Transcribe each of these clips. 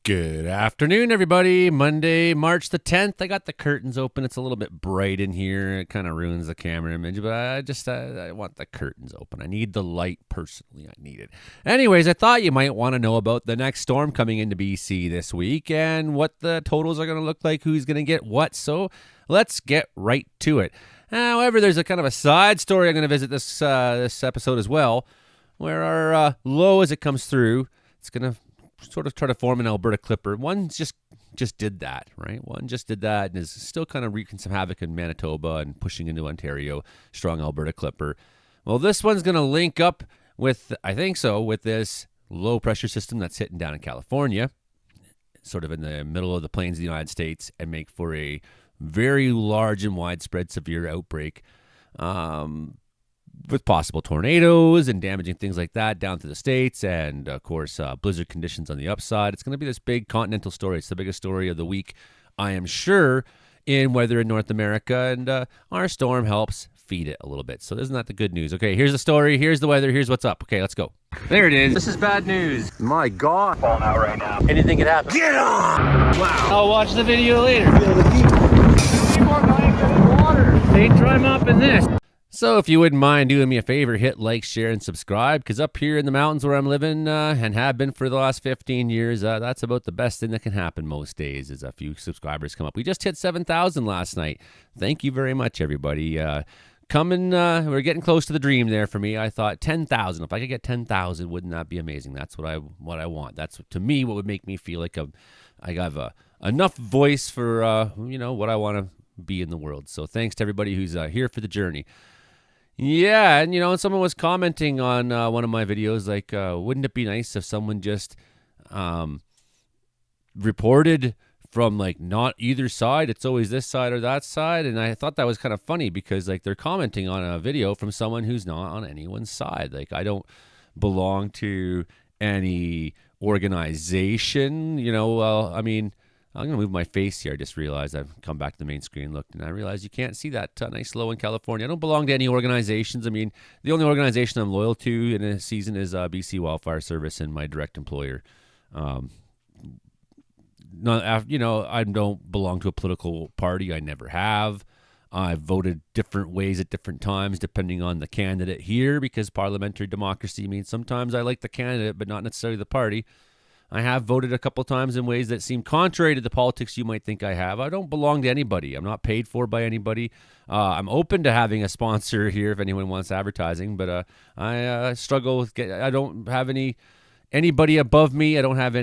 Good afternoon, everybody. Monday, March the 10th. I got the curtains open. It's a little bit bright in here. It kind of ruins the camera image, but I want the curtains open. I need the light personally. I need it. Anyways, I thought you might want to know about the next storm coming into BC this week and what the totals are going to look like, who's going to get what. So let's get right to it. However, there's a kind of a side story I'm going to visit this episode as well, where our low as it comes through, it's going to sort of try to form an Alberta clipper. One just did that, right? One just did that and is still kind of wreaking some havoc in Manitoba and pushing into Ontario. Strong Alberta clipper. Well, this one's going to link up with, I think so, with this low pressure system that's hitting down in California, sort of in the middle of the plains of the United States, and make for a very large and widespread severe outbreak. With possible tornadoes and damaging things like that down to the States, and of course blizzard conditions on the upside. It's going to be this big continental story. It's the biggest story of the week, I am sure, in weather in North America, and our storm helps feed it a little bit. So isn't that the good news? Okay, here's the story, here's the weather, here's what's up. Okay, let's go. There it is. This is bad news. My God. Falling out right now. Anything could happen. Get on! Wow. I'll watch the video later. Feel the heat. Keep on going, get in water. They try mopping this. So if you wouldn't mind doing me a favor, hit like, share, and subscribe, because up here in the mountains where I'm living and have been for the last 15 years, that's about the best thing that can happen most days is a few subscribers come up. We just hit 7,000 last night. Thank you very much, everybody. We're getting close to the dream there for me. I thought 10,000. If I could get 10,000, wouldn't that be amazing? That's what I want. That's, to me, what would make me feel like I have enough voice for what I want to be in the world. So thanks to everybody who's here for the journey. Yeah, and someone was commenting on one of my videos, like, wouldn't it be nice if someone just reported from, like, not either side, it's always this side or that side, and I thought that was kind of funny because, like, they're commenting on a video from someone who's not on anyone's side. Like, I don't belong to any organization, I'm going to move my face here. I just realized I've come back to the main screen, looked, and I realized you can't see that nice low in California. I don't belong to any organizations. I mean, the only organization I'm loyal to in a season is BC Wildfire Service and my direct employer. I don't belong to a political party. I never have. I've voted different ways at different times depending on the candidate here, because parliamentary democracy means sometimes I like the candidate but not necessarily the party. I have voted a couple times in ways that seem contrary to the politics you might think I have. I don't belong to anybody. I'm not paid for by anybody. I'm open to having a sponsor here if anyone wants advertising, but I struggle with I don't have anybody above me. I don't have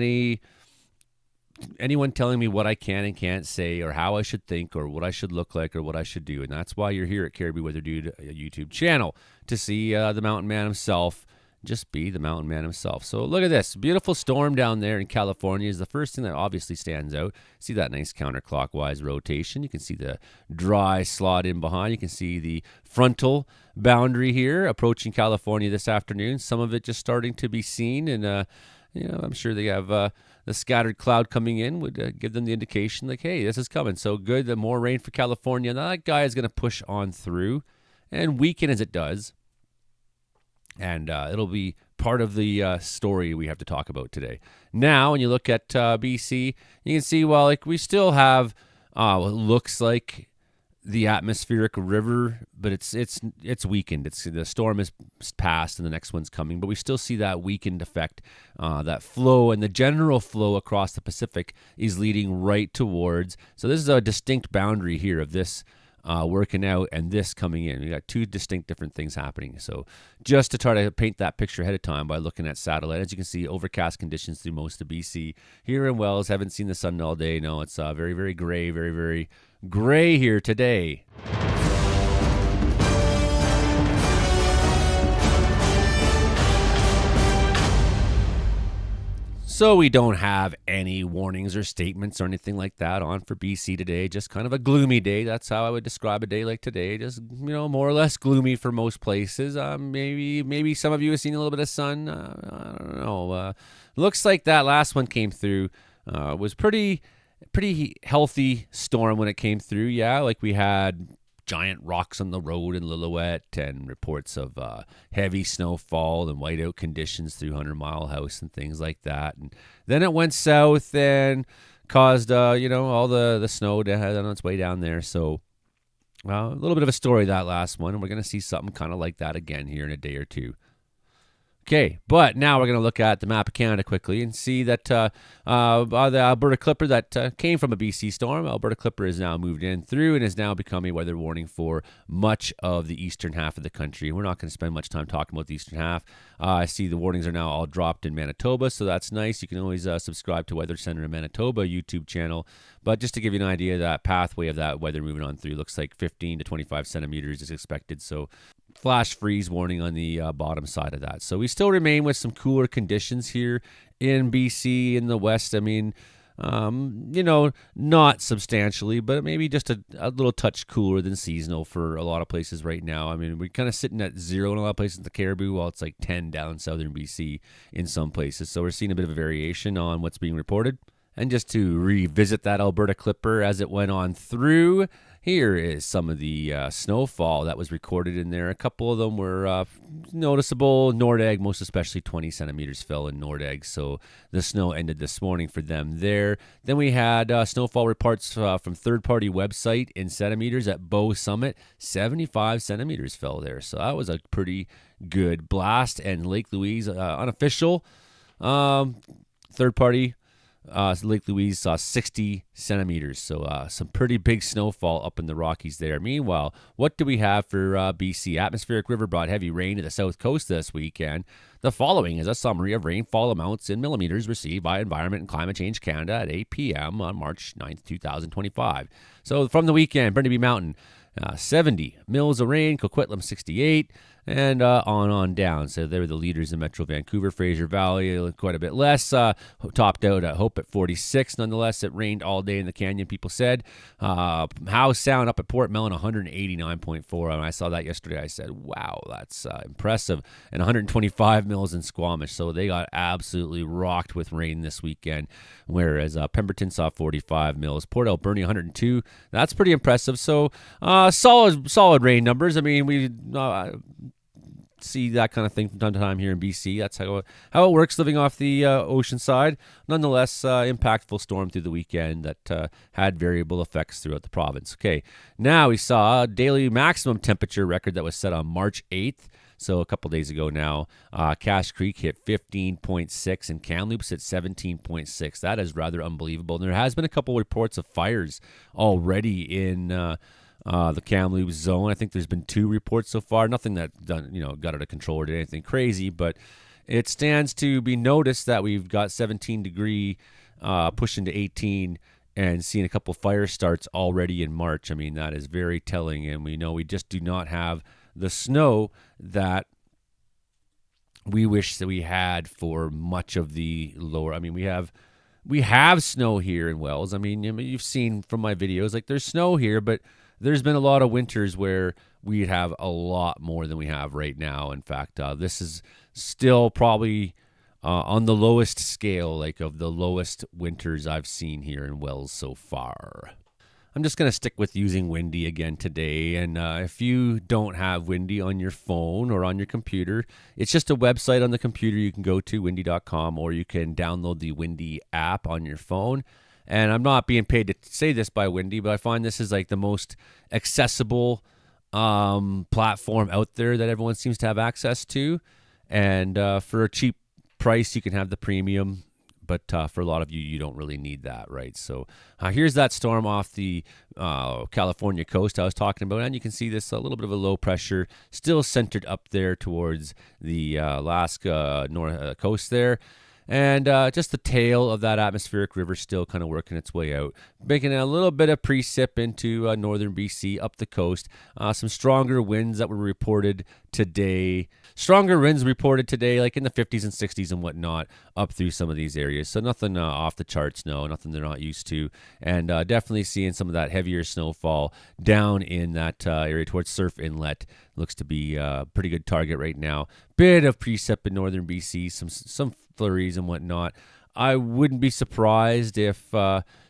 anyone telling me what I can and can't say or how I should think or what I should look like or what I should do. And that's why you're here at Caribou Weather Dude YouTube channel, to see the mountain man himself. Just be the mountain man himself. So look at this. Beautiful storm down there in California is the first thing that obviously stands out. See that nice counterclockwise rotation. You can see the dry slot in behind. You can see the frontal boundary here approaching California this afternoon. Some of it just starting to be seen. And, I'm sure they have the scattered cloud coming in would give them the indication like, hey, this is coming. So good. The more rain for California. Now that guy is going to push on through and weaken as it does. And it'll be part of the story we have to talk about today. Now, when you look at BC, you can see, we still have what looks like the atmospheric river, but it's weakened. The storm is past and the next one's coming, but we still see that weakened effect. That flow and the general flow across the Pacific is leading right towards. So this is a distinct boundary here of this working out and this coming in. We got two distinct different things happening. So just to try to paint that picture ahead of time by looking at satellite, as you can see, overcast conditions through most of BC. Here in Wells, haven't seen the sun all day. No, it's very, very gray, very, very gray here today. So we don't have any warnings or statements or anything like that on for BC today. Just kind of a gloomy day. That's how I would describe a day like today. Just, more or less gloomy for most places. Maybe some of you have seen a little bit of sun. I don't know. Looks like that last one came through. Was pretty healthy storm when it came through. Yeah, like we had giant rocks on the road in Lillooet, and reports of heavy snowfall and whiteout conditions through 100 Mile House and things like that. And then it went south and caused, all the snow to head on its way down there. So a little bit of a story, that last one. And we're going to see something kind of like that again here in a day or two. Okay, but now we're going to look at the map of Canada quickly and see that the Alberta Clipper that came from a BC storm, Alberta Clipper has now moved in through and has now become a weather warning for much of the eastern half of the country. We're not going to spend much time talking about the eastern half. I see the warnings are now all dropped in Manitoba, so that's nice. You can always subscribe to Weather Center in Manitoba YouTube channel. But just to give you an idea, that pathway of that weather moving on through looks like 15 to 25 centimeters is expected. So flash freeze warning on the bottom side of that. So we still remain with some cooler conditions here in BC in the west. I mean, not substantially, but maybe just a little touch cooler than seasonal for a lot of places right now. I mean, we're kind of sitting at 0 in a lot of places in the Caribou, while it's like 10 down southern BC in some places. So we're seeing a bit of a variation on what's being reported. And just to revisit that Alberta Clipper as it went on through, here is some of the snowfall that was recorded in there. A couple of them were noticeable. Nordegg, most especially 20 centimeters fell in Nordegg. So the snow ended this morning for them there. Then we had snowfall reports from third-party website in centimeters at Bow Summit. 75 centimeters fell there. So that was a pretty good blast. And Lake Louise, unofficial, third-party, Lake Louise saw 60 centimeters, so some pretty big snowfall up in the Rockies there. Meanwhile, what do we have for BC? Atmospheric river brought heavy rain to the south coast this weekend. The following is a summary of rainfall amounts in millimeters received by Environment and Climate Change Canada at 8 p.m. on March 9th, 2025. So from the weekend, Burnaby Mountain, 70 mils of rain, Coquitlam 68, and on down. So they were the leaders in Metro Vancouver. Fraser Valley, quite a bit less. Topped out at Hope at 46. Nonetheless, it rained all day in the canyon, people said. Howe Sound up at Port Mellon, 189.4. When I saw that yesterday, I said, wow, that's impressive. And 125 mils in Squamish. So they got absolutely rocked with rain this weekend. Whereas Pemberton saw 45 mils. Port Alberni, 102. That's pretty impressive. So solid rain numbers. I mean, we see that kind of thing from time to time here in BC. That's how it works living off the ocean side. Nonetheless, impactful storm through the weekend that had variable effects throughout the province. Okay, now we saw a daily maximum temperature record that was set on March 8th. So a couple days ago now, Cache Creek hit 15.6 and Kamloops hit 17.6. That is rather unbelievable. And there has been a couple reports of fires already in the Kamloops zone. I think there's been 2 reports so far. Nothing that got out of control or did anything crazy, but it stands to be noticed that we've got 17-degree pushing to 18 and seeing a couple fire starts already in March. I mean, that is very telling, and we know we just do not have the snow that we wish that we had for much of the lower. I mean, we have snow here in Wells. I mean, you've seen from my videos, like there's snow here, but there's been a lot of winters where we have a lot more than we have right now. In fact, this is still probably on the lowest scale, like of the lowest winters I've seen here in Wells so far. I'm just going to stick with using Windy again today. And if you don't have Windy on your phone or on your computer, it's just a website on the computer you can go to, windy.com, or you can download the Windy app on your phone. And I'm not being paid to say this by Windy, but I find this is like the most accessible platform out there that everyone seems to have access to. And for a cheap price, you can have the premium. But for a lot of you, you don't really need that, right? So here's that storm off the California coast I was talking about. And you can see this a little bit of a low pressure still centered up there towards the Alaska north coast there. And just the tail of that atmospheric river still kind of working its way out, making a little bit of precip into northern BC up the coast. Some stronger winds that were reported today. Stronger winds reported today, like in the 50s and 60s and whatnot, up through some of these areas. So nothing off the charts, no, nothing they're not used to. And definitely seeing some of that heavier snowfall down in that area towards Surf Inlet. Looks to be a pretty good target right now. Bit of precip in northern BC, some flurries and whatnot I wouldn't be surprised if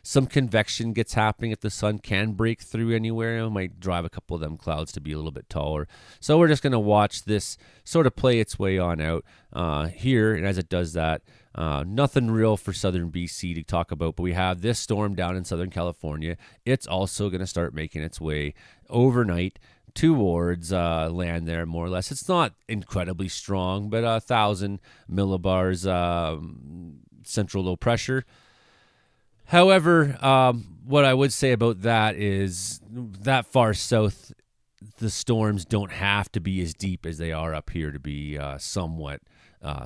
some convection gets happening. If the sun can break through anywhere, it might drive a couple of them clouds to be a little bit taller. So we're just going to watch this sort of play its way on out here. And as it does that, nothing real for southern BC to talk about, but we have this storm down in Southern California. It's also going to start making its way overnight towards land there, more or less. It's not incredibly strong, but 1,000 millibars central low pressure. However, what I would say about that is that far south, the storms don't have to be as deep as they are up here to be somewhat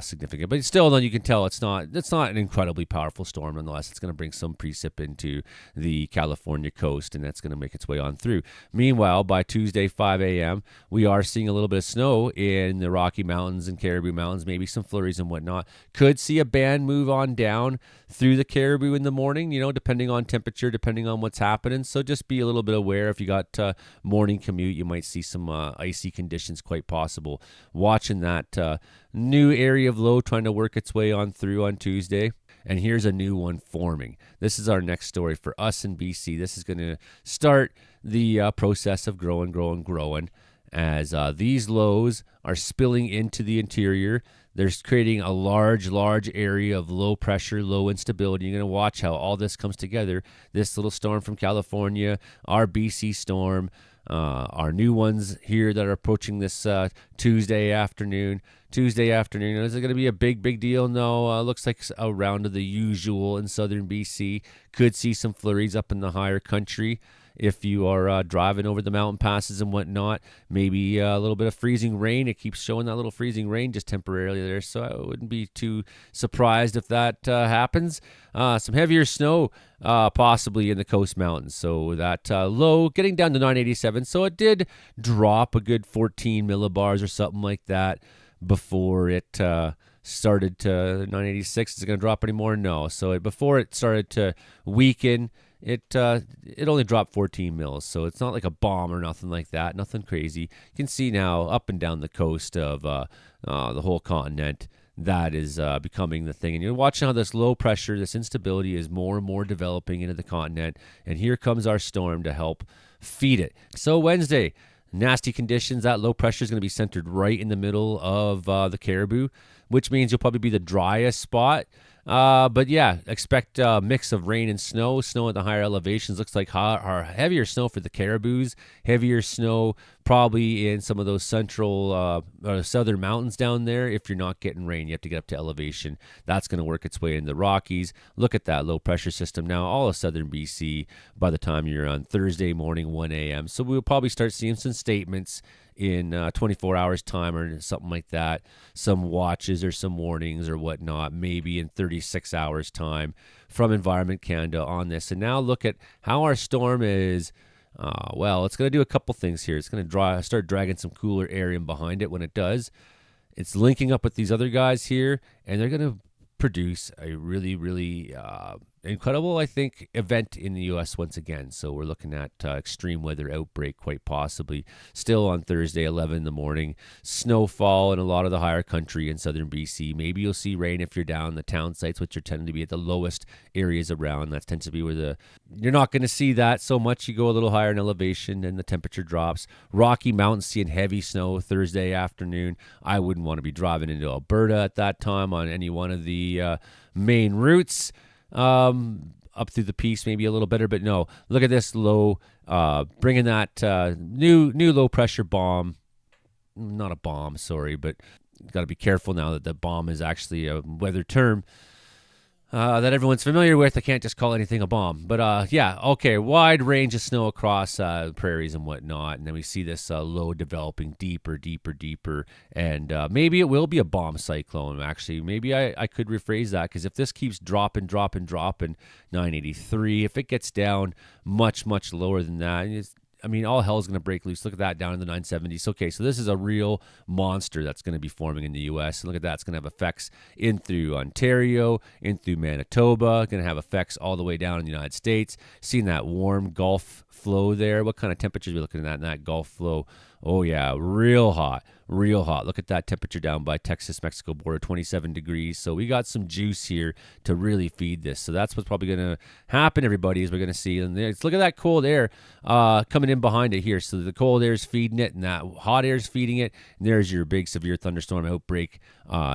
significant. But still, then you can tell it's not an incredibly powerful storm. Nonetheless, it's going to bring some precip into the California coast, and that's going to make its way on through. Meanwhile, by Tuesday, 5 a.m., we are seeing a little bit of snow in the Rocky Mountains and Caribou Mountains, maybe some flurries and whatnot. Could see a band move on down through the Caribou in the morning, depending on temperature, depending on what's happening. So just be a little bit aware. If you got morning commute, you might see some icy conditions, quite possible. Watching that new area of low trying to work its way on through on Tuesday. And here's a new one forming. This is our next story for us in BC. This is going to start the process of growing as these lows are spilling into the interior. They're creating a large area of low pressure, low instability. You're going to watch how all this comes together. This little storm from California, our BC storm, our new ones here that are approaching this Tuesday afternoon. Is it going to be a big deal? No, looks like around the usual in southern BC. Could see some flurries up in the higher country. If you are driving over the mountain passes and whatnot, maybe a little bit of freezing rain. It keeps showing that little freezing rain just temporarily there, so I wouldn't be too surprised if that happens. Some heavier snow possibly in the coast mountains, so that low getting down to 987, so it did drop a good 14 millibars or something like that before it started to 986. Is it going to drop anymore? No. So before it started to weaken, it only dropped 14 mils, so it's not like a bomb or nothing like that, nothing crazy. You can see now up and down the coast of the whole continent, that is becoming the thing. And you're watching how this low pressure, this instability is more and more developing into the continent, and here comes our storm to help feed it. So Wednesday, nasty conditions. That low pressure is going to be centered right in the middle of the Caribou, which means you'll probably be the driest spot. But yeah, expect a mix of rain and snow. Snow at the higher elevations looks like heavier snow for the Caribous, heavier snow probably in some of those central southern mountains down there. If you're not getting rain, you have to get up to elevation. That's going to work its way into the Rockies. Look at that low pressure system now, all of southern BC by the time you're on Thursday morning, 1 a.m. So we'll probably start seeing some statements in 24 hours time or something like that, some watches or some warnings or whatnot, maybe in 36 hours time from Environment Canada on this. And now look at how our storm is, it's going to do a couple things here. It's going to start dragging some cooler air in behind it. When it does, it's linking up with these other guys here, and they're going to produce a really incredible, I think, event in the U.S. once again. So we're looking at extreme weather outbreak, quite possibly, still on Thursday, 11 in the morning. Snowfall in a lot of the higher country in southern BC. Maybe you'll see rain if you're down the town sites, which are tending to be at the lowest areas around. That tends to be where you're not going to see that so much. You go a little higher in elevation and the temperature drops. Rocky Mountains seeing heavy snow Thursday afternoon. I wouldn't want to be driving into Alberta at that time on any one of the main routes. Up through the Peace, maybe a little better, but no. Look at this low, bringing that new low pressure bomb. Not a bomb, sorry, but got to be careful now that the bomb is actually a weather term that everyone's familiar with. I can't just call anything a bomb. But wide range of snow across prairies and whatnot. And then we see this low developing deeper. And maybe it will be a bomb cyclone, actually. Maybe I could rephrase that, because if this keeps dropping, 983, if it gets down much lower than that, all hell's going to break loose. Look at that down in the 970s. Okay, so this is a real monster that's going to be forming in the U.S. And look at that. It's going to have effects in through Ontario, in through Manitoba. Going to have effects all the way down in the United States. Seeing that warm Gulf flow there. What kind of temperatures are we looking at in that Gulf flow? Oh, yeah, real hot. real hot. Look at that temperature down by Texas-Mexico border, 27 degrees. So we got some juice here to really feed this. So that's what's probably going to happen, everybody, is we're going to see. And look at that cold air coming in behind it here. So the cold air is feeding it, and that hot air is feeding it. And there's your big severe thunderstorm outbreak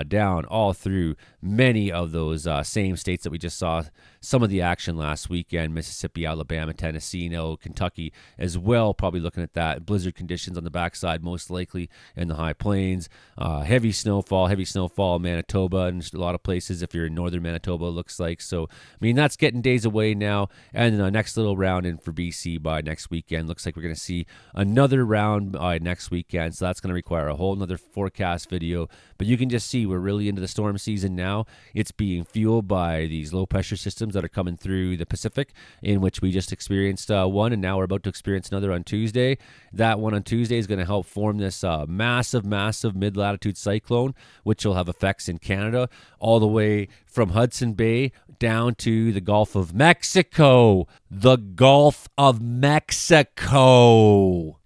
down all through many of those same states that we just saw some of the action last weekend. Mississippi, Alabama, Tennessee, Kentucky as well. Probably looking at that. Blizzard conditions on the backside, most likely in the high plains. Heavy snowfall in Manitoba and a lot of places if you're in northern Manitoba, it looks like. So, I mean, that's getting days away now. And the next little round in for BC by next weekend. Looks like we're going to see another round by next weekend. So that's going to require a whole nother forecast video. But you can just see we're really into the storm season now. It's being fueled by these low pressure systems that are coming through the Pacific, in which we just experienced one, and now we're about to experience another on Tuesday. That one on Tuesday is going to help form this massive mid-latitude cyclone, which will have effects in Canada all the way from Hudson Bay down to the Gulf of Mexico. The Gulf of Mexico.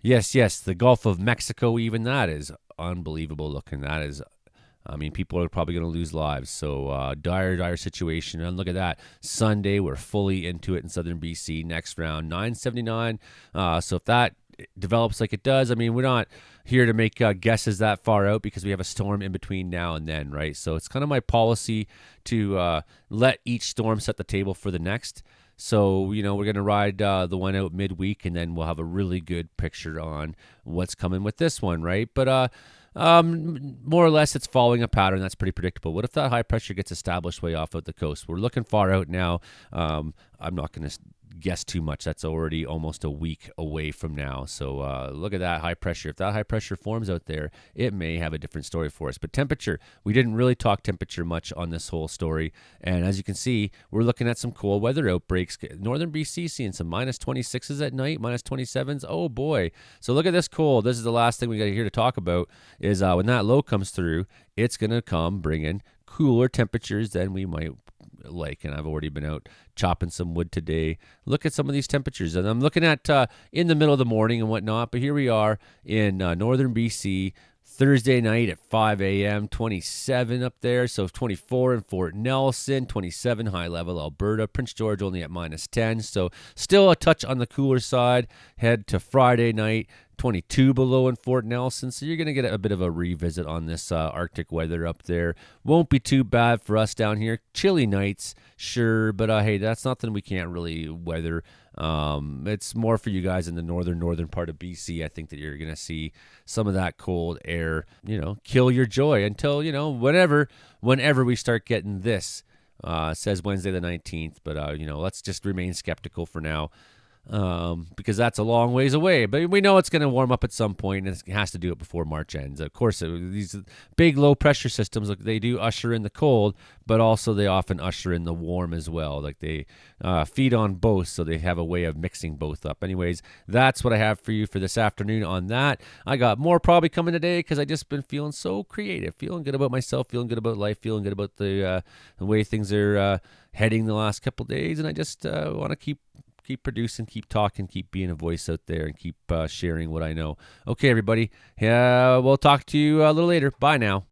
Yes, the Gulf of Mexico. Even that is unbelievable looking. That is, I mean, people are probably going to lose lives. So dire situation. And look at that. Sunday, we're fully into it in southern BC. Next round, 979. So if that develops like it does, I mean, we're not here to make guesses that far out because we have a storm in between now and then, right? So it's kind of my policy to let each storm set the table for the next. So, you know, we're going to ride the one out midweek, and then we'll have a really good picture on what's coming with this one, right? But more or less, it's following a pattern that's pretty predictable. What if that high pressure gets established way off of the coast? We're looking far out now. I'm not going to guess too much. That's already almost a week away from now. So look at that high pressure. If that high pressure forms out there, it may have a different story for us. But temperature, we didn't really talk temperature much on this whole story. And as you can see, we're looking at some cold weather outbreaks. Northern BC seeing some minus 26s at night, minus 27s. Oh boy. So look at this cold. This is the last thing we got here to talk about is when that low comes through, it's going to come bringing cooler temperatures than we might like. And I've already been out chopping some wood today. Look at some of these temperatures, and I'm looking at in the middle of the morning and whatnot, but here we are in northern BC Thursday night at 5 a.m., 27 up there, so 24 in Fort Nelson, 27 high level Alberta, Prince George only at minus 10, so still a touch on the cooler side. Head to Friday night, 22 below in Fort Nelson, so you're going to get a bit of a revisit on this Arctic weather up there. Won't be too bad for us down here. Chilly nights, sure, but hey, that's nothing we can't really weather. It's more for you guys in the northern part of BC. I think that you're going to see some of that cold air, kill your joy until, whenever we start getting this. Says Wednesday the 19th, but, let's just remain skeptical for now. Because that's a long ways away. But we know it's going to warm up at some point, and it has to do it before March ends. Of course, these big low-pressure systems, they do usher in the cold, but also they often usher in the warm as well. Like they feed on both, so they have a way of mixing both up. Anyways, that's what I have for you for this afternoon on that. I got more probably coming today because I just been feeling so creative, feeling good about myself, feeling good about life, feeling good about the way things are heading the last couple days, and I just want to keep producing, keep talking, keep being a voice out there, and keep sharing what I know. Okay, everybody. We'll talk to you a little later. Bye now.